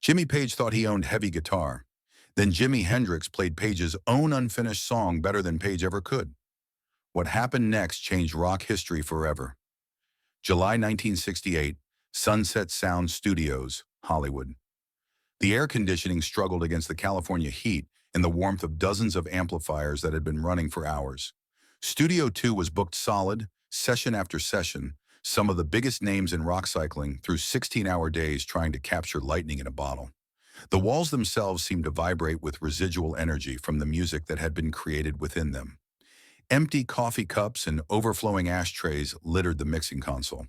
Jimmy Page thought he owned heavy guitar. Then Jimi Hendrix played Page's own unfinished song better than Page ever could. What happened next changed rock history forever. July 1968, Sunset Sound Studios, Hollywood. The air conditioning struggled against the California heat and the warmth of dozens of amplifiers that had been running for hours. Studio 2 was booked solid, session after session, some of the biggest names in rock cycling through 16-hour days trying to capture lightning in a bottle. The walls themselves seemed to vibrate with residual energy from the music that had been created within them. Empty coffee cups and overflowing ashtrays littered the mixing console.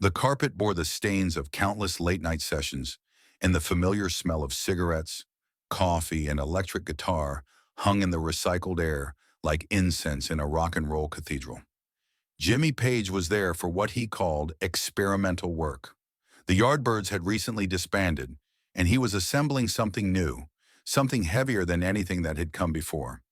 The carpet bore the stains of countless late-night sessions, and the familiar smell of cigarettes, coffee, and electric guitar hung in the recycled air like incense in a rock and roll cathedral. Jimmy Page was there for what he called experimental work. The Yardbirds had recently disbanded, and he was assembling something new, something heavier than anything that had come before.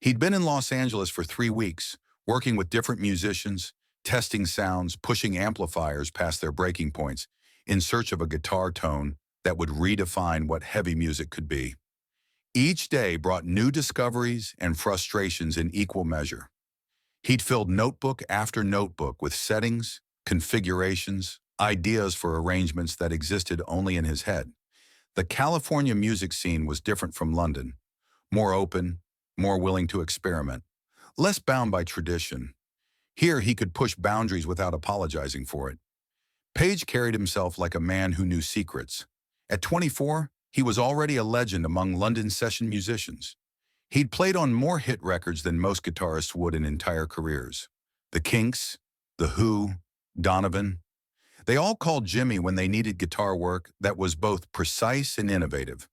He'd been in Los Angeles for 3 weeks, working with different musicians, testing sounds, pushing amplifiers past their breaking points, in search of a guitar tone that would redefine what heavy music could be. Each day brought new discoveries and frustrations in equal measure. He'd filled notebook after notebook with settings, configurations, ideas for arrangements that existed only in his head. The California music scene was different from London, more open, more willing to experiment, less bound by tradition. Here he could push boundaries without apologizing for it. Page carried himself like a man who knew secrets. At 24, he was already a legend among London session musicians. He'd played on more hit records than most guitarists would in entire careers. The Kinks, The Who, Donovan. They all called Jimmy when they needed guitar work that was both precise and innovative.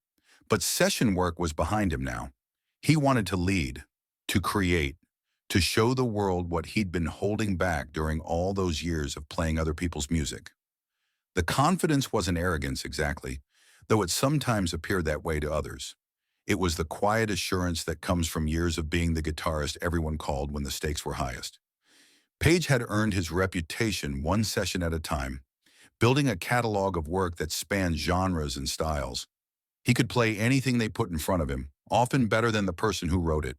But session work was behind him now. He wanted to lead, to create, to show the world what he'd been holding back during all those years of playing other people's music. The confidence wasn't arrogance exactly, though it sometimes appeared that way to others. It was the quiet assurance that comes from years of being the guitarist everyone called when the stakes were highest. Page had earned his reputation one session at a time, building a catalog of work that spanned genres and styles. He could play anything they put in front of him, often better than the person who wrote it.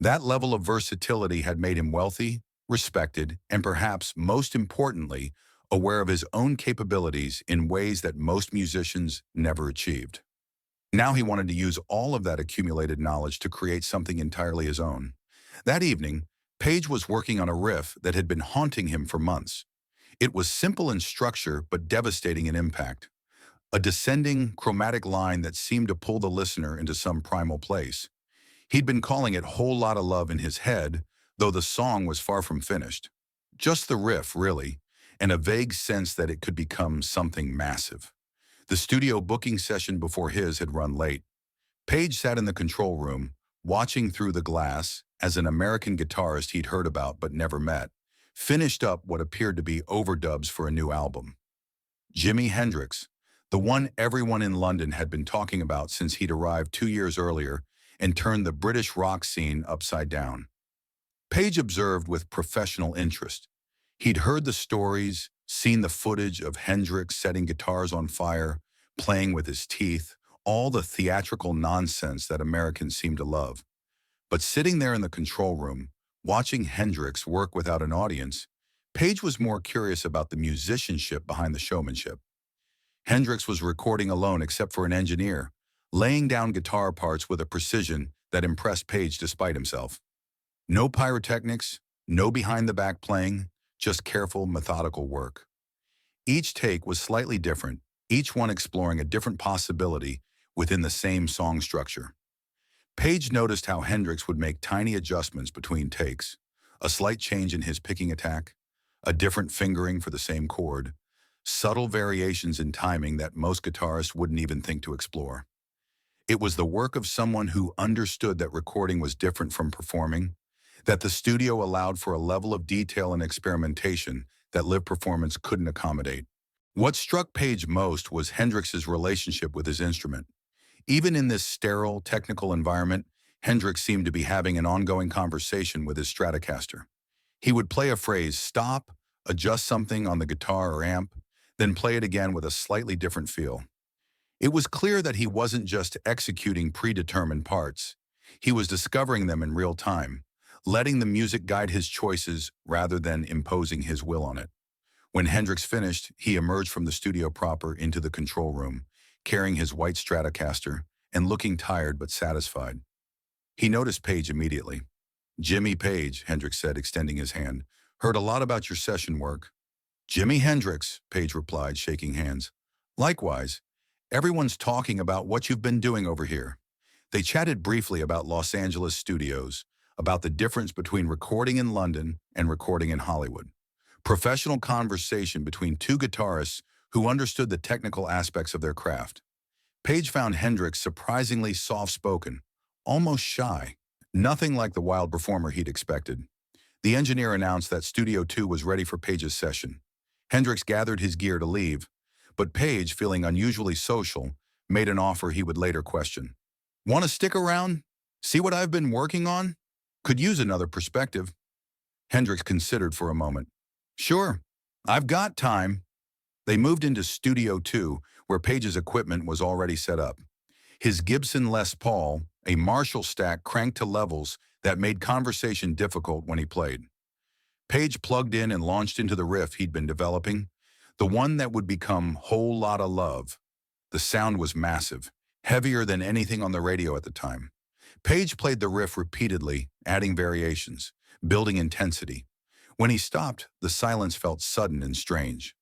That level of versatility had made him wealthy, respected, and perhaps most importantly, aware of his own capabilities in ways that most musicians never achieved. Now he wanted to use all of that accumulated knowledge to create something entirely his own. That evening, Page was working on a riff that had been haunting him for months. It was simple in structure but devastating in impact. A descending, chromatic line that seemed to pull the listener into some primal place. He'd been calling it Whole Lotta Love in his head, though the song was far from finished. Just the riff, really, and a vague sense that it could become something massive. The studio booking session before his had run late. Page sat in the control room, watching through the glass as an American guitarist he'd heard about but never met finished up what appeared to be overdubs for a new album. Jimi Hendrix, the one everyone in London had been talking about since he'd arrived 2 years earlier and turned the British rock scene upside down. Page observed with professional interest. He'd heard the stories, seen the footage of Hendrix setting guitars on fire, playing with his teeth, all the theatrical nonsense that Americans seem to love. But sitting there in the control room, watching Hendrix work without an audience, Page was more curious about the musicianship behind the showmanship. Hendrix was recording alone except for an engineer, laying down guitar parts with a precision that impressed Page despite himself. No pyrotechnics, no behind-the-back playing, just careful, methodical work. Each take was slightly different, each one exploring a different possibility within the same song structure. Page noticed how Hendrix would make tiny adjustments between takes, a slight change in his picking attack, a different fingering for the same chord, subtle variations in timing that most guitarists wouldn't even think to explore. It was the work of someone who understood that recording was different from performing, that the studio allowed for a level of detail and experimentation that live performance couldn't accommodate. What struck Page most was Hendrix's relationship with his instrument. Even in this sterile, technical environment, Hendrix seemed to be having an ongoing conversation with his Stratocaster. He would play a phrase, stop, adjust something on the guitar or amp, then play it again with a slightly different feel. It was clear that he wasn't just executing predetermined parts. He was discovering them in real time, letting the music guide his choices rather than imposing his will on it. When Hendrix finished, he emerged from the studio proper into the control room, carrying his white Stratocaster and looking tired but satisfied. He noticed Page immediately. "Jimmy Page," Hendrix said, extending his hand. "Heard a lot about your session work." "Jimi Hendrix," Page replied, shaking hands. "Likewise. Everyone's talking about what you've been doing over here." They chatted briefly about Los Angeles studios, about the difference between recording in London and recording in Hollywood. Professional conversation between two guitarists who understood the technical aspects of their craft. Page found Hendrix surprisingly soft-spoken, almost shy, nothing like the wild performer he'd expected. The engineer announced that Studio 2 was ready for Page's session. Hendrix gathered his gear to leave, but Page, feeling unusually social, made an offer he would later question. "Want to stick around? See what I've been working on? Could use another perspective." Hendrix considered for a moment. "Sure, I've got time." They moved into Studio 2, where Page's equipment was already set up. His Gibson Les Paul, a Marshall stack cranked to levels that made conversation difficult when he played. Page plugged in and launched into the riff he'd been developing, the one that would become Whole Lotta Love. The sound was massive, heavier than anything on the radio at the time. Page played the riff repeatedly, adding variations, building intensity. When he stopped, the silence felt sudden and strange.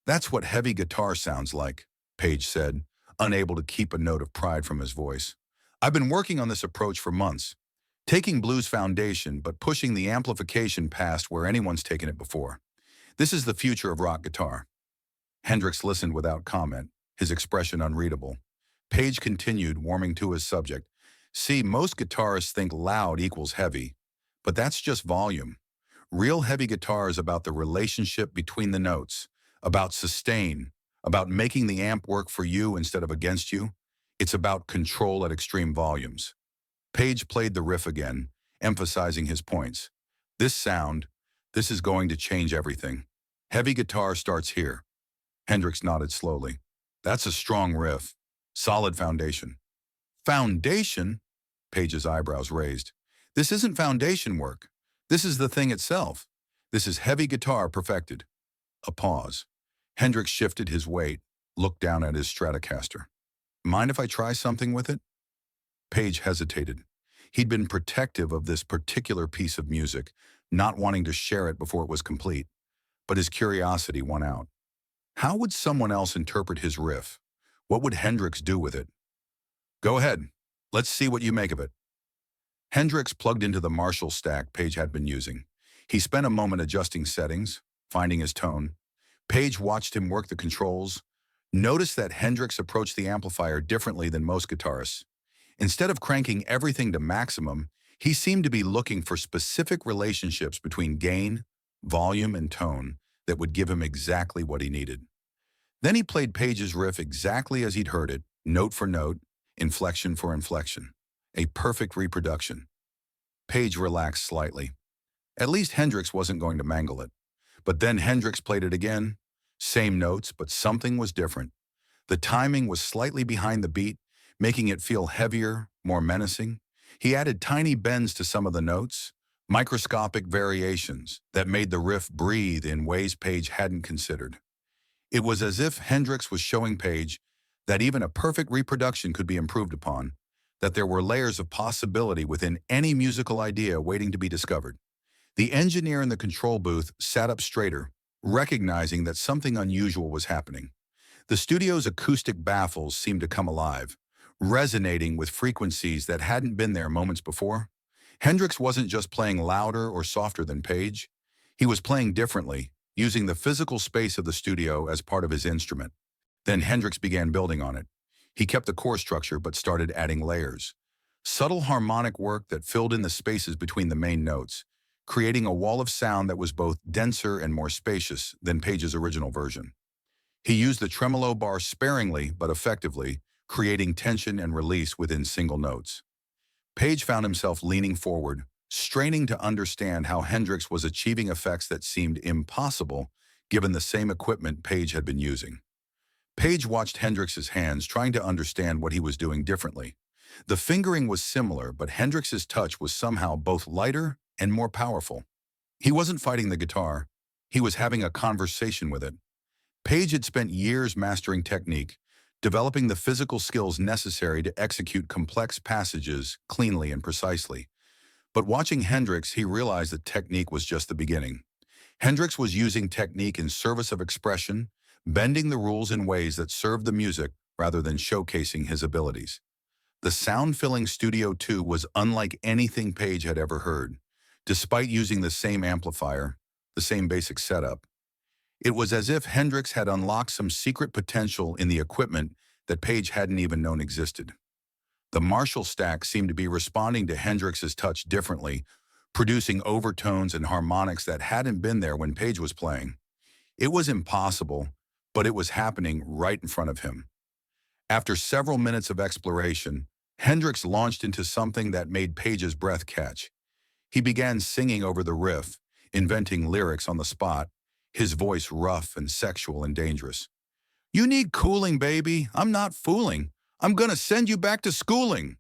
"That's what heavy guitar sounds like," Page said, unable to keep a note of pride from his voice. "I've been working on this approach for months, taking blues foundation but pushing the amplification past where anyone's taken it before. This is the future of rock guitar." Hendrix listened without comment, his expression unreadable. Page continued, warming to his subject. "See, most guitarists think loud equals heavy, but that's just volume. Real heavy guitar is about the relationship between the notes, about sustain, about making the amp work for you instead of against you. It's about control at extreme volumes." Page played the riff again, emphasizing his points. "This sound, this is going to change everything. Heavy guitar starts here." Hendrix nodded slowly. "That's a strong riff. Solid foundation." "Foundation?" Page's eyebrows raised. "This isn't foundation work. This is the thing itself. This is heavy guitar perfected." A pause. Hendrix shifted his weight, looked down at his Stratocaster. "Mind if I try something with it?" Page hesitated. He'd been protective of this particular piece of music, not wanting to share it before it was complete. But his curiosity won out. How would someone else interpret his riff? What would Hendrix do with it? "Go ahead. Let's see what you make of it." Hendrix plugged into the Marshall stack Page had been using. He spent a moment adjusting settings, finding his tone. Page watched him work the controls, noticed that Hendrix approached the amplifier differently than most guitarists. Instead of cranking everything to maximum, he seemed to be looking for specific relationships between gain, volume, and tone that would give him exactly what he needed. Then he played Page's riff exactly as he'd heard it, note for note, inflection for inflection. A perfect reproduction. Page relaxed slightly. At least Hendrix wasn't going to mangle it. But then Hendrix played it again. Same notes, but something was different. The timing was slightly behind the beat, making it feel heavier, more menacing. He added tiny bends to some of the notes, microscopic variations that made the riff breathe in ways Page hadn't considered. It was as if Hendrix was showing Page that even a perfect reproduction could be improved upon, that there were layers of possibility within any musical idea waiting to be discovered. The engineer in the control booth sat up straighter, recognizing that something unusual was happening. The studio's acoustic baffles seemed to come alive, resonating with frequencies that hadn't been there moments before. Hendrix wasn't just playing louder or softer than Page. He was playing differently, using the physical space of the studio as part of his instrument. Then Hendrix began building on it. He kept the core structure but started adding layers. Subtle harmonic work that filled in the spaces between the main notes, creating a wall of sound that was both denser and more spacious than Page's original version. He used the tremolo bar sparingly but effectively, creating tension and release within single notes. Page found himself leaning forward, straining to understand how Hendrix was achieving effects that seemed impossible given the same equipment Page had been using. Page watched Hendrix's hands, trying to understand what he was doing differently. The fingering was similar, but Hendrix's touch was somehow both lighter and more powerful. He wasn't fighting the guitar. He was having a conversation with it. Page had spent years mastering technique, developing the physical skills necessary to execute complex passages cleanly and precisely. But watching Hendrix, he realized that technique was just the beginning. Hendrix was using technique in service of expression, bending the rules in ways that served the music rather than showcasing his abilities. The sound-filling Studio 2 was unlike anything Page had ever heard, despite using the same amplifier, the same basic setup. It was as if Hendrix had unlocked some secret potential in the equipment that Page hadn't even known existed. The Marshall stack seemed to be responding to Hendrix's touch differently, producing overtones and harmonics that hadn't been there when Page was playing. It was impossible, but it was happening right in front of him. After several minutes of exploration, Hendrix launched into something that made Page's breath catch. He began singing over the riff, inventing lyrics on the spot, his voice rough and sexual and dangerous. "You need cooling, baby. I'm not fooling. I'm gonna send you back to schooling."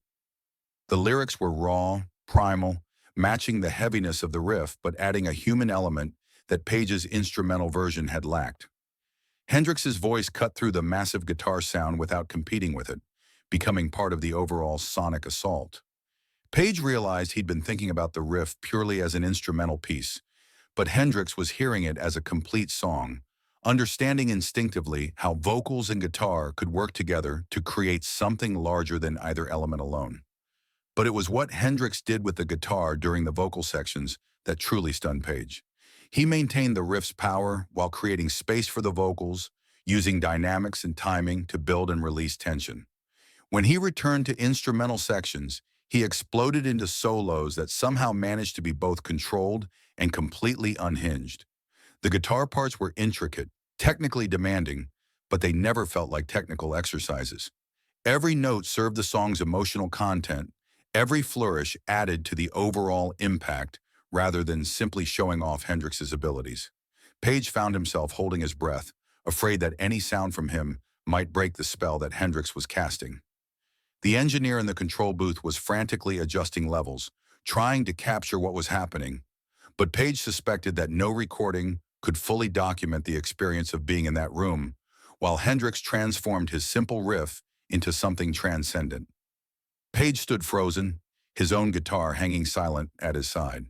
The lyrics were raw, primal, matching the heaviness of the riff but adding a human element that Page's instrumental version had lacked. Hendrix's voice cut through the massive guitar sound without competing with it, becoming part of the overall sonic assault. Page realized he'd been thinking about the riff purely as an instrumental piece, but Hendrix was hearing it as a complete song, understanding instinctively how vocals and guitar could work together to create something larger than either element alone. But it was what Hendrix did with the guitar during the vocal sections that truly stunned Page. He maintained the riff's power while creating space for the vocals, using dynamics and timing to build and release tension. When he returned to instrumental sections, he exploded into solos that somehow managed to be both controlled and completely unhinged. The guitar parts were intricate, technically demanding, but they never felt like technical exercises. Every note served the song's emotional content. Every flourish added to the overall impact rather than simply showing off Hendrix's abilities. Page found himself holding his breath, afraid that any sound from him might break the spell that Hendrix was casting. The engineer in the control booth was frantically adjusting levels, trying to capture what was happening, but Page suspected that no recording could fully document the experience of being in that room, while Hendrix transformed his simple riff into something transcendent. Page stood frozen, his own guitar hanging silent at his side.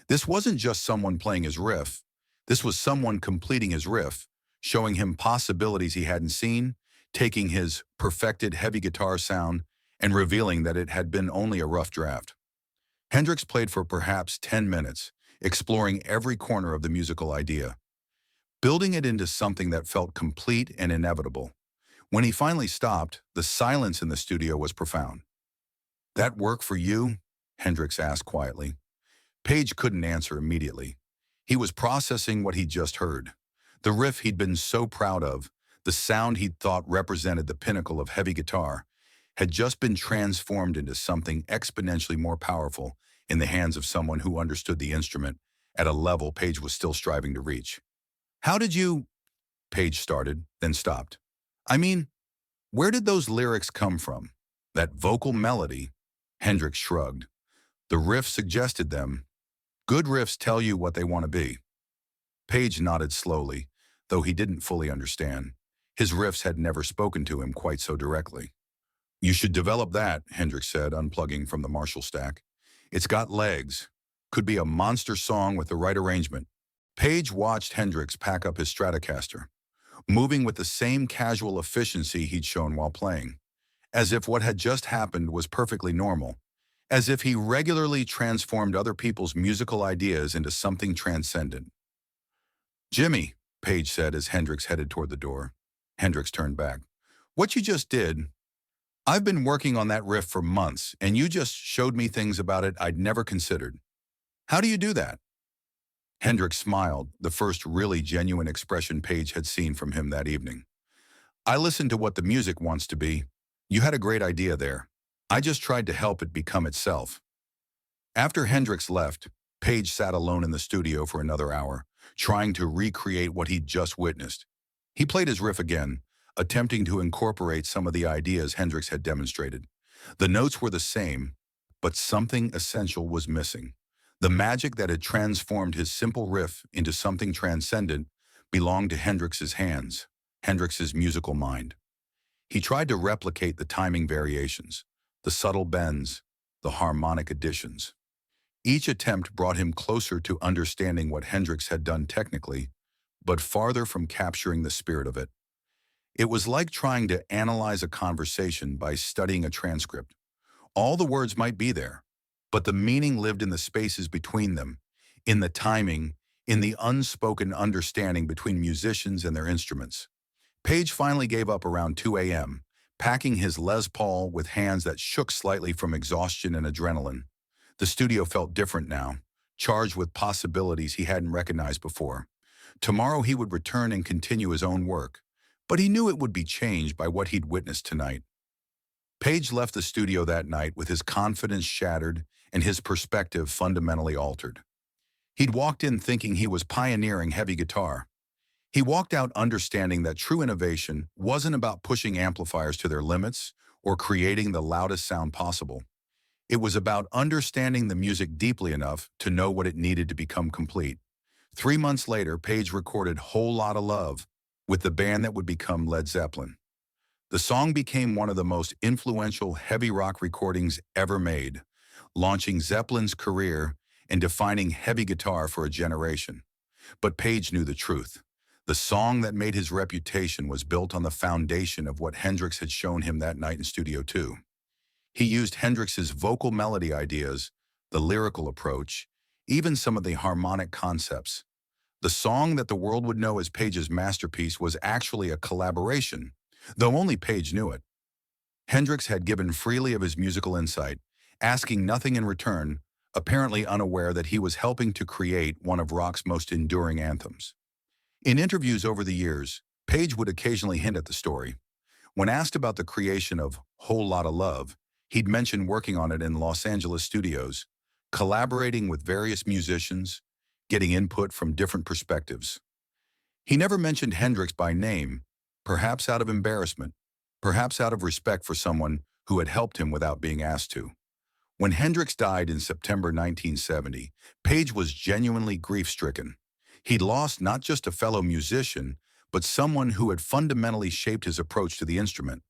This wasn't just someone playing his riff. This was someone completing his riff, showing him possibilities he hadn't seen, taking his perfected heavy guitar sound and revealing that it had been only a rough draft. Hendrix played for perhaps 10 minutes, exploring every corner of the musical idea, building it into something that felt complete and inevitable. When he finally stopped, the silence in the studio was profound. "That work for you?" Hendrix asked quietly. Page couldn't answer immediately. He was processing what he'd just heard. The riff he'd been so proud of, the sound he'd thought represented the pinnacle of heavy guitar, had just been transformed into something exponentially more powerful in the hands of someone who understood the instrument at a level Page was still striving to reach. "How did you—" Page started, then stopped. "I mean, where did those lyrics come from? That vocal melody?" Hendrix shrugged. "The riff suggested them. Good riffs tell you what they want to be." Page nodded slowly, though he didn't fully understand. His riffs had never spoken to him quite so directly. "You should develop that," Hendrix said, unplugging from the Marshall stack. "It's got legs. Could be a monster song with the right arrangement." Page watched Hendrix pack up his Stratocaster, moving with the same casual efficiency he'd shown while playing, as if what had just happened was perfectly normal, as if he regularly transformed other people's musical ideas into something transcendent. "Jimmy," Page said as Hendrix headed toward the door. Hendrix turned back. "What you just did, I've been working on that riff for months, and you just showed me things about it I'd never considered. How do you do that?" Hendrix smiled, the first really genuine expression Page had seen from him that evening. "I listen to what the music wants to be. You had a great idea there. I just tried to help it become itself." After Hendrix left, Page sat alone in the studio for another hour, trying to recreate what he'd just witnessed. He played his riff again, attempting to incorporate some of the ideas Hendrix had demonstrated. The notes were the same, but something essential was missing. The magic that had transformed his simple riff into something transcendent belonged to Hendrix's hands, Hendrix's musical mind. He tried to replicate the timing variations, the subtle bends, the harmonic additions. Each attempt brought him closer to understanding what Hendrix had done technically, but farther from capturing the spirit of it. It was like trying to analyze a conversation by studying a transcript. All the words might be there, but the meaning lived in the spaces between them, in the timing, in the unspoken understanding between musicians and their instruments. Page finally gave up around 2 a.m., packing his Les Paul with hands that shook slightly from exhaustion and adrenaline. The studio felt different now, charged with possibilities he hadn't recognized before. Tomorrow he would return and continue his own work, but he knew it would be changed by what he'd witnessed tonight. Page left the studio that night with his confidence shattered and his perspective fundamentally altered. He'd walked in thinking he was pioneering heavy guitar. He walked out understanding that true innovation wasn't about pushing amplifiers to their limits or creating the loudest sound possible. It was about understanding the music deeply enough to know what it needed to become complete. 3 months later, Page recorded Whole Lotta Love with the band that would become Led Zeppelin. The song became one of the most influential heavy rock recordings ever made, launching Zeppelin's career and defining heavy guitar for a generation. But Page knew the truth. The song that made his reputation was built on the foundation of what Hendrix had shown him that night in Studio 2. He used Hendrix's vocal melody ideas, the lyrical approach, even some of the harmonic concepts. The song that the world would know as Page's masterpiece was actually a collaboration, though only Page knew it. Hendrix had given freely of his musical insight, asking nothing in return, apparently unaware that he was helping to create one of rock's most enduring anthems. In interviews over the years, Page would occasionally hint at the story. When asked about the creation of Whole Lotta Love, he'd mention working on it in Los Angeles studios, collaborating with various musicians, getting input from different perspectives. He never mentioned Hendrix by name, perhaps out of embarrassment, perhaps out of respect for someone who had helped him without being asked to. When Hendrix died in September 1970, Page was genuinely grief-stricken. He'd lost not just a fellow musician, but someone who had fundamentally shaped his approach to the instrument.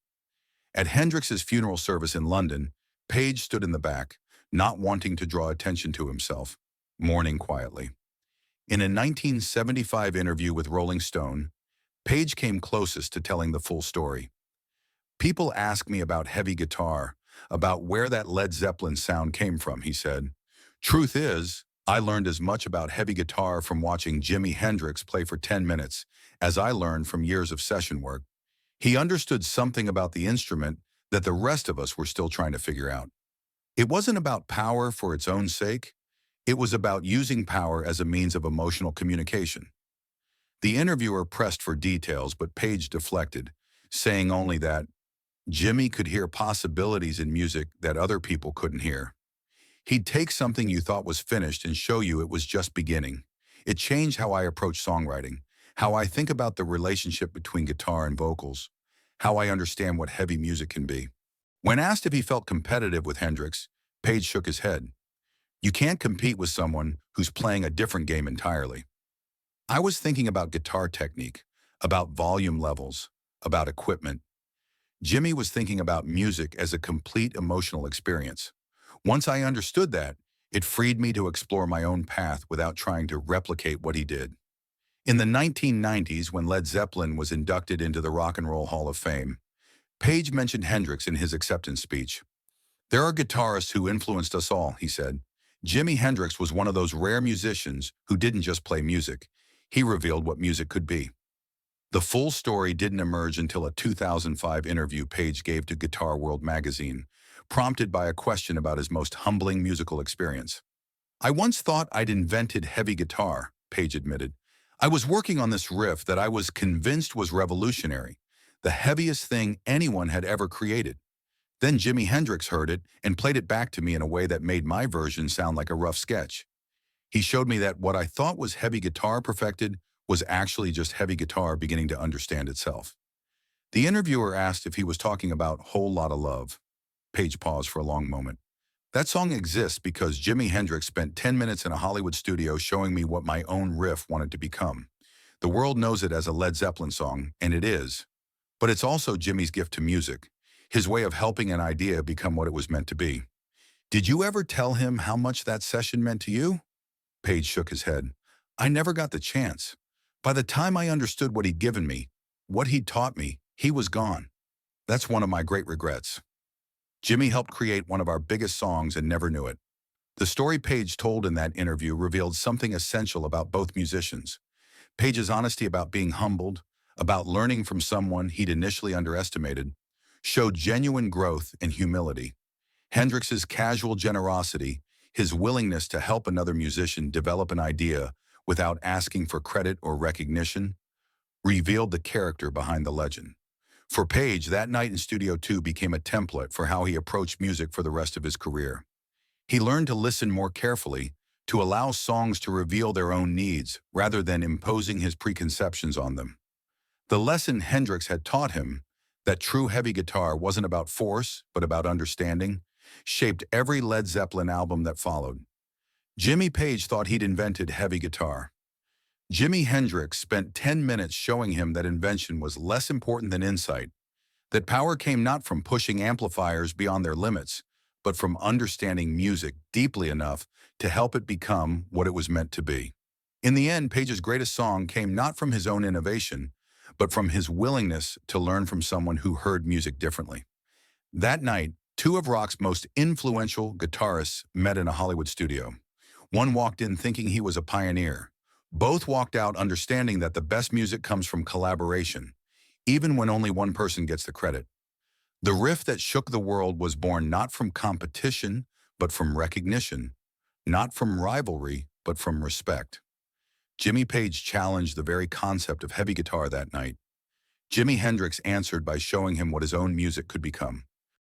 At Hendrix's funeral service in London, Page stood in the back, not wanting to draw attention to himself, mourning quietly. In a 1975 interview with Rolling Stone, Page came closest to telling the full story. "People ask me about heavy guitar, about where that Led Zeppelin sound came from," he said. "Truth is, I learned as much about heavy guitar from watching Jimi Hendrix play for 10 minutes as I learned from years of session work. He understood something about the instrument that the rest of us were still trying to figure out. It wasn't about power for its own sake. It was about using power as a means of emotional communication." The interviewer pressed for details, but Page deflected, saying only that Jimmy could hear possibilities in music that other people couldn't hear. He'd take something you thought was finished and show you it was just beginning. It changed how I approach songwriting, how I think about the relationship between guitar and vocals, how I understand what heavy music can be. When asked if he felt competitive with Hendrix, Page shook his head. "You can't compete with someone who's playing a different game entirely. I was thinking about guitar technique, about volume levels, about equipment. Jimmy was thinking about music as a complete emotional experience. Once I understood that, it freed me to explore my own path without trying to replicate what he did." In the 1990s, when Led Zeppelin was inducted into the Rock and Roll Hall of Fame, Page mentioned Hendrix in his acceptance speech. "There are guitarists who influenced us all," he said. "Jimi Hendrix was one of those rare musicians who didn't just play music. He revealed what music could be." The full story didn't emerge until a 2005 interview Page gave to Guitar World magazine, prompted by a question about his most humbling musical experience. "I once thought I'd invented heavy guitar," Page admitted. "I was working on this riff that I was convinced was revolutionary, the heaviest thing anyone had ever created. Then Jimi Hendrix heard it and played it back to me in a way that made my version sound like a rough sketch. He showed me that what I thought was heavy guitar perfected was actually just heavy guitar beginning to understand itself." The interviewer asked if he was talking about Whole Lotta Love. Page paused for a long moment. That song exists because Jimi Hendrix spent 10 minutes in a Hollywood studio showing me what my own riff wanted to become. The world knows it as a Led Zeppelin song, and it is. But it's also Jimmy's gift to music, his way of helping an idea become what it was meant to be. Did you ever tell him how much that session meant to you? Page shook his head. I never got the chance. By the time I understood what he'd given me, what he'd taught me, he was gone. That's one of my great regrets. Jimmy helped create one of our biggest songs and never knew it. The story Page told in that interview revealed something essential about both musicians. Page's honesty about being humbled, about learning from someone he'd initially underestimated, showed genuine growth and humility. Hendrix's casual generosity, his willingness to help another musician develop an idea without asking for credit or recognition, revealed the character behind the legend. For Page, that night in Studio 2 became a template for how he approached music for the rest of his career. He learned to listen more carefully, to allow songs to reveal their own needs rather than imposing his preconceptions on them. The lesson Hendrix had taught him, that true heavy guitar wasn't about force but about understanding, shaped every Led Zeppelin album that followed. Jimmy Page thought he'd invented heavy guitar. Jimi Hendrix spent 10 minutes showing him that invention was less important than insight, that power came not from pushing amplifiers beyond their limits, but from understanding music deeply enough to help it become what it was meant to be. In the end, Page's greatest song came not from his own innovation, but from his willingness to learn from someone who heard music differently. That night, two of rock's most influential guitarists met in a Hollywood studio. One walked in thinking he was a pioneer. Both walked out understanding that the best music comes from collaboration, even when only one person gets the credit. The riff that shook the world was born not from competition, but from recognition, not from rivalry, but from respect. Jimmy Page challenged the very concept of heavy guitar that night. Jimi Hendrix answered by showing him what his own music could become.